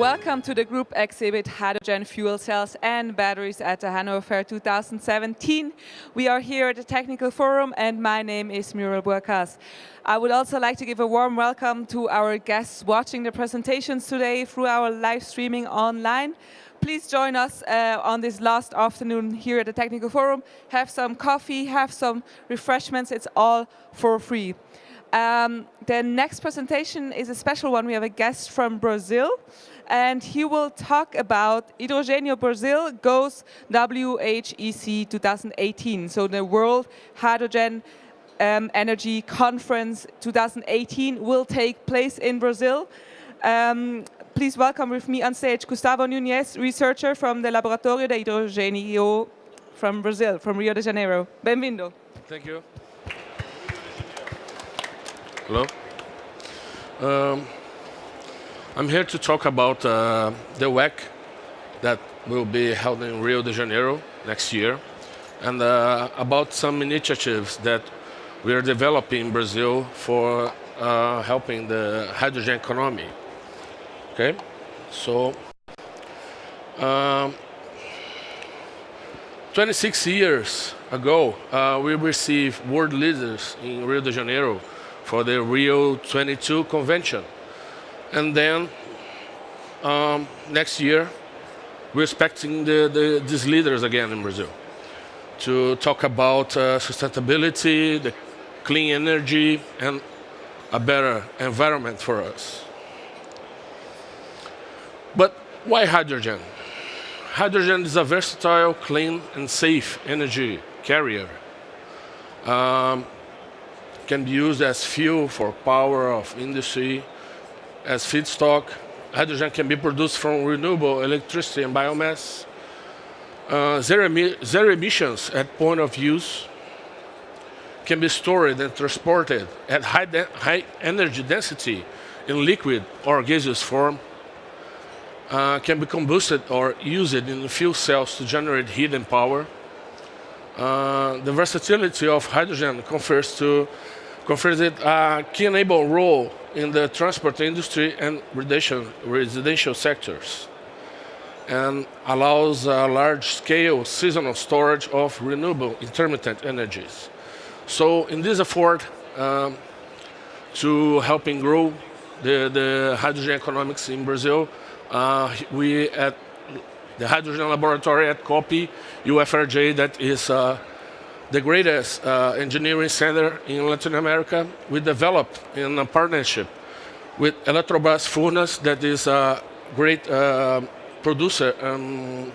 Welcome to the group exhibit Hydrogen Fuel Cells and Batteries at the Hanover Fair 2017. We are here at the Technical Forum and my name is Muriel Burkas. I would also like to give a warm welcome to our guests watching the presentations today through our live streaming online. Please join us on this last afternoon here at the Technical Forum. Have some coffee, have some refreshments, it's all for free. The next presentation is a special one. We have a guest from Brazil, and he will talk about Hidrogênio Brazil goes WHEC 2018, so the World Hydrogen Energy Conference 2018 will take place in Brazil. Please welcome with me on stage Gustavo Nunes, researcher from the Laboratório de Hidrogênio from Brazil, from Rio de Janeiro. Bem-vindo. Thank you. Hello. I'm here to talk about the WHEC that will be held in Rio de Janeiro next year, and about some initiatives that we are developing in Brazil for helping the hydrogen economy. Okay, so 26 years ago, we received world leaders in Rio de Janeiro for the Rio 22 convention. And then next year, we're expecting these leaders again in Brazil to talk about sustainability, the clean energy, and a better environment for us. But why hydrogen? Hydrogen is a versatile, clean, and safe energy carrier. Can be used as fuel for power of industry, as feedstock. Hydrogen can be produced from renewable electricity and biomass. Zero emissions at point of use. Can be stored and transported at high energy density in liquid or gaseous form. Can be combusted or used in fuel cells to generate heat and power. The versatility of hydrogen confers it a key enabling role in the transport industry and residential sectors, and allows a large-scale seasonal storage of renewable intermittent energies. So in this effort to helping grow the hydrogen economics in Brazil, we at the Hydrogen Laboratório at COPPE, UFRJ, that is the greatest engineering center in Latin America. We developed in a partnership with Eletrobras Furnas, that is a great producer and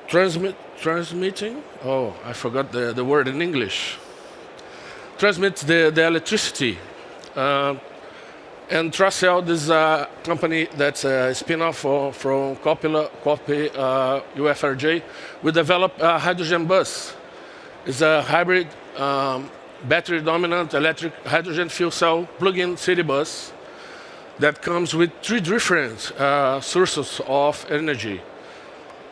transmitting. Oh, I forgot the word in English. Transmits the electricity. And Tracel, this is a company that's a spin-off from COPPE UFRJ. We developed a hydrogen bus. It's a hybrid battery-dominant electric hydrogen fuel cell plug-in city bus that comes with three different sources of energy.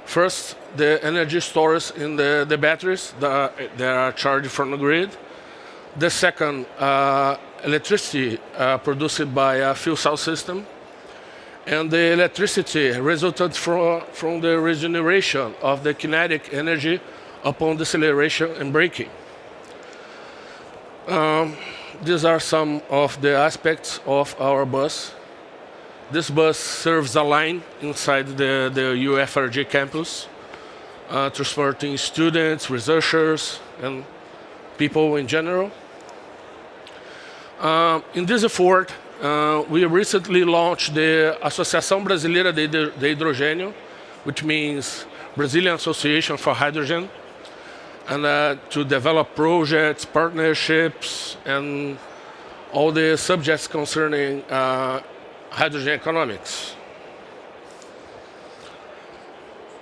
First, the energy stores in the batteries that are charged from the grid. The second, electricity produced by a fuel cell system, and the electricity resulted from the regeneration of the kinetic energy upon deceleration and braking. These are some of the aspects of our bus. This bus serves a line inside the UFRJ campus, transporting students, researchers, and people in general. In this effort, we recently launched the Associação Brasileira de Hidrogênio, which means Brazilian Association for Hydrogen, and to develop projects, partnerships, and all the subjects concerning hydrogen economics.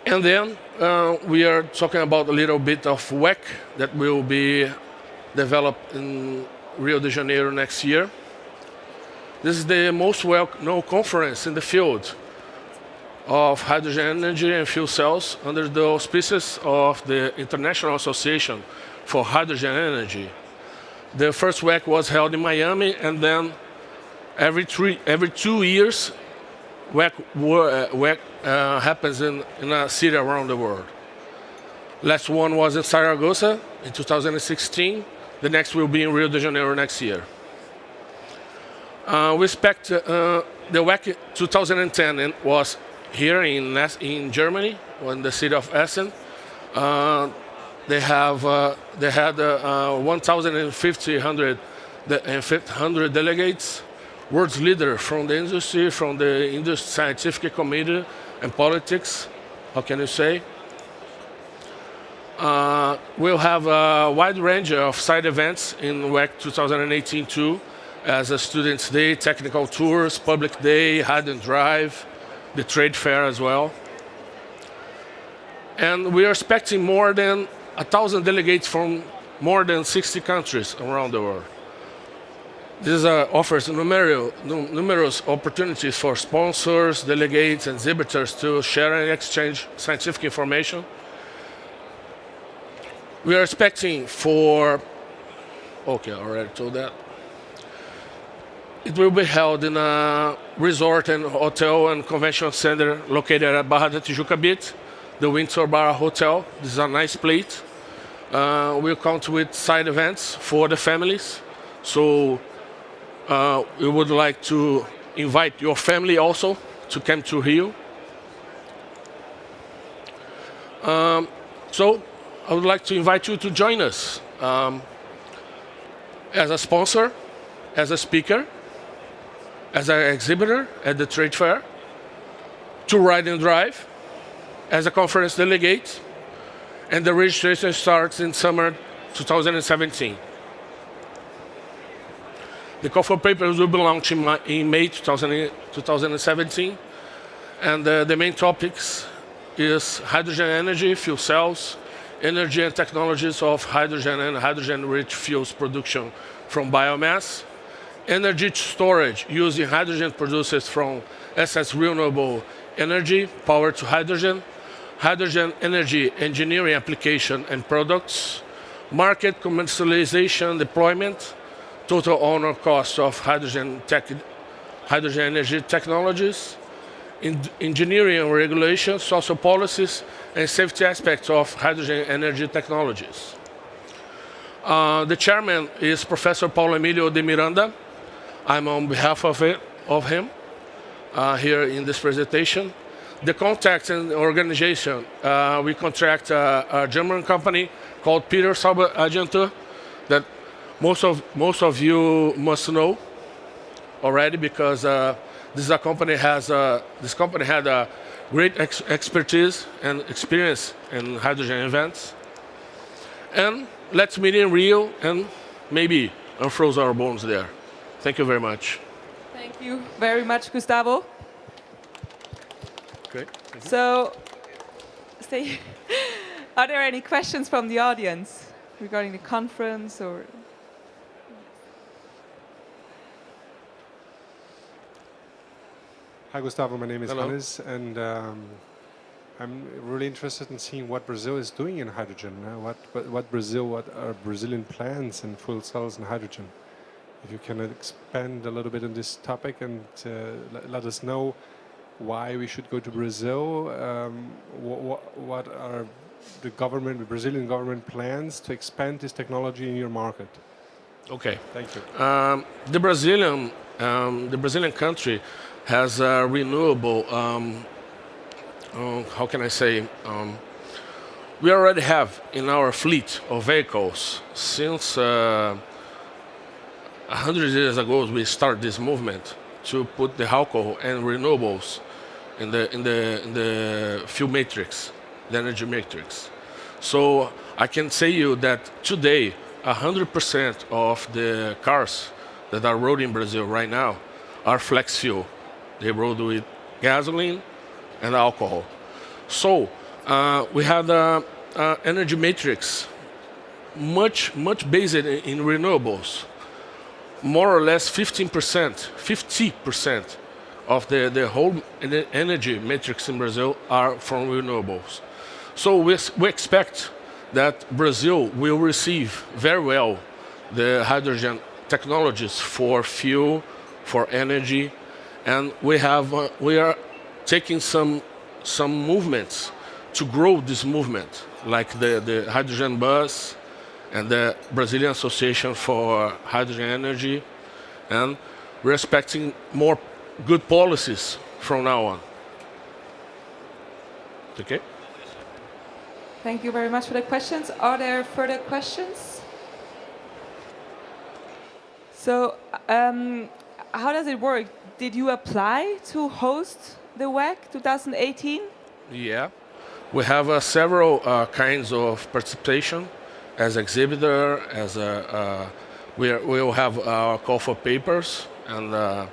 And then we are talking about a little bit of WHEC that will be developed in Rio de Janeiro next year. This is the most well-known conference in the field of hydrogen energy and fuel cells under the auspices of the International Association for Hydrogen Energy. The first WHEC was held in Miami, and then every 2 years, WHEC happens in a city around the world. Last one was in Zaragoza in 2016. The next will be in Rio de Janeiro next year. We expect the WHEC 2010 was here in Germany, in the city of Essen. They had 1,500 delegates, world leaders from the industry, scientific committee and politics. How can you say? We'll have a wide range of side events in WHEC 2018 too, as a Students' Day, technical tours, public day, hide and drive, the trade fair as well. And we are expecting more than 1,000 delegates from more than 60 countries around the world. This offers numerous opportunities for sponsors, delegates, and exhibitors to share and exchange scientific information. We are expecting okay, I already told that. It will be held in a resort and hotel and convention center located at Barra da Tijuca Beach, the Windsor Bar Hotel. This is a nice place. We'll count with side events for the families. So we would like to invite your family also to come to Rio. So I would like to invite you to join us as a sponsor, as a speaker, as an exhibitor at the trade fair, to ride and drive, as a conference delegate, and the registration starts in summer 2017. The call for papers will be launched in May 2017, and the main topics is hydrogen energy, fuel cells, energy and technologies of hydrogen and hydrogen-rich fuels production from biomass, energy storage using hydrogen produced from excess renewable energy, power to hydrogen, hydrogen energy engineering application and products, market commercialization deployment, total owner cost of hydrogen energy technologies, engineering and regulation, social policies, and safety aspects of hydrogen energy technologies. The chairman is Professor Paulo Emilio de Miranda. I'm on behalf of him here in this presentation. The contacts and organization, we contract a German company called Peter Sauber Agentur that most of you must know already, because this company had a great expertise and experience in hydrogen events. And let's meet in Rio and maybe unfroze our bones there. Thank you very much. Thank you very much, Gustavo. Great. So, are there any questions from the audience regarding the conference or? Hi, Gustavo. My name is Hello. Nunes, and I'm really interested in seeing what Brazil is doing in hydrogen. What are Brazilian plans in fuel cells and hydrogen? If you can expand a little bit on this topic and let us know why we should go to Brazil. What are the Brazilian government plans to expand this technology in your market? Okay. Thank you. The Brazilian country has a renewable. How can I say? We already have in our fleet of vehicles since 100 years ago. We started this movement to put the alcohol and renewables in the fuel matrix, the energy matrix. So I can say you that today 100% of the cars that are road in Brazil right now are flex fuel. They road with gasoline and alcohol. So we have the energy matrix much based in renewables. More or less 50% of the whole energy matrix in Brazil are from renewables. So we expect that Brazil will receive very well the hydrogen technologies for fuel, for energy, and we are taking some movements to grow this movement, like the hydrogen bus and the Brazilian Association for Hydrogen Energy, and we're expecting more good policies from now on. Okay? Thank you very much for the questions. Are there further questions? So, how does it work? Did you apply to host the WHEC 2018? Yeah. We have several kinds of participation as exhibitor, as we will have our call for papers, and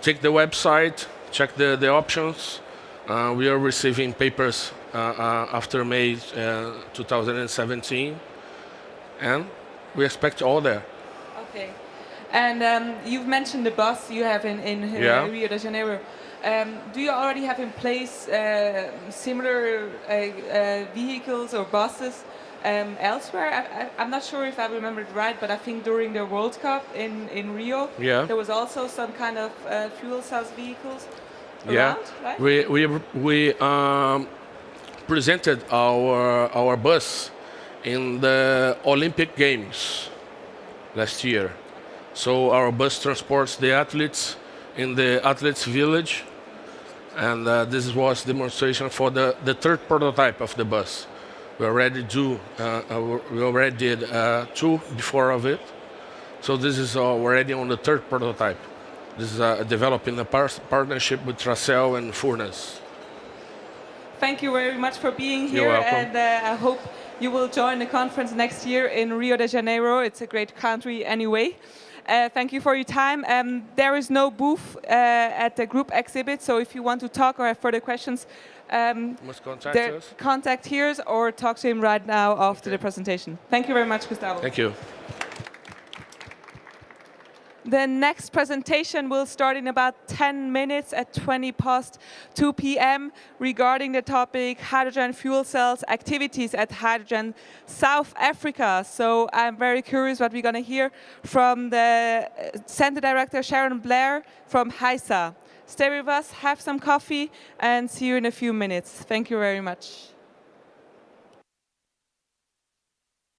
check the website, check the options. We are receiving papers after May 2017, and we expect all there. Okay. And you've mentioned the bus you have in Rio de Janeiro. Do you already have in place similar vehicles or buses elsewhere? I'm not sure if I remember it right, but I think during the World Cup in Rio, there was also some kind of fuel cells vehicles around, right? We presented our bus in the Olympic Games last year. So our bus transports the athletes in the athletes village, and this was demonstration for the third prototype of the bus. We already did two before of it, so this is already on the third prototype. This is developed in a partnership with Tracel and Furnas. Thank you very much for being here. You're welcome. And I hope you will join the conference next year in Rio de Janeiro. It's a great country anyway. Thank you for your time. There is no booth at the group exhibit, so if you want to talk or have further questions, must contact us. Contact here or talk to him right now after the presentation. Thank you very much, Gustavo. Thank you. The next presentation will start in about 10 minutes at 2 p.m. regarding the topic hydrogen fuel cells activities at Hydrogen South Africa. So I'm very curious what we're going to hear from the Center Director Sharon Blair from HISA. Stay with us, have some coffee, and see you in a few minutes. Thank you very much.